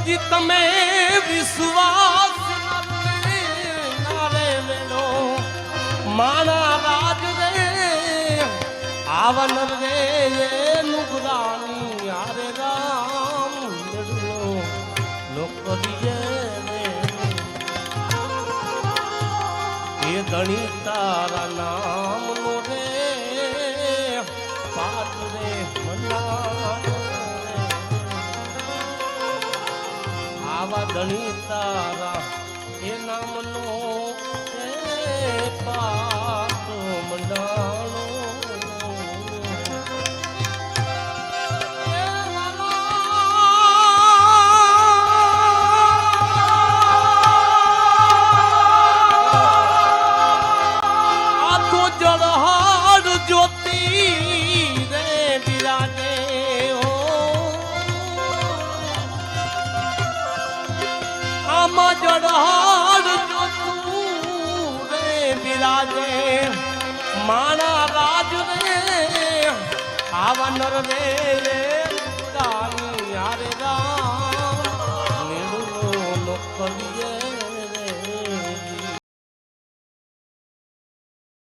જી તમે વિશ્વાસ નારે વેલો માણા રાજ રે આવન રે નુગરાની હારે રામ મેળો લોકરીએ રે એ ધણી તારા નામ નો રે પાટ રે મના આવા ધણી તારા એ નામનો પાટ મંડાણો આ તો જળહાડ જ્યોતિ રે બિરાજે આમાં જળહાડ જોતું રે બિરાજે માણા રાજ રે આવનર રે રાની હારે રામ નીડું લોકલીએ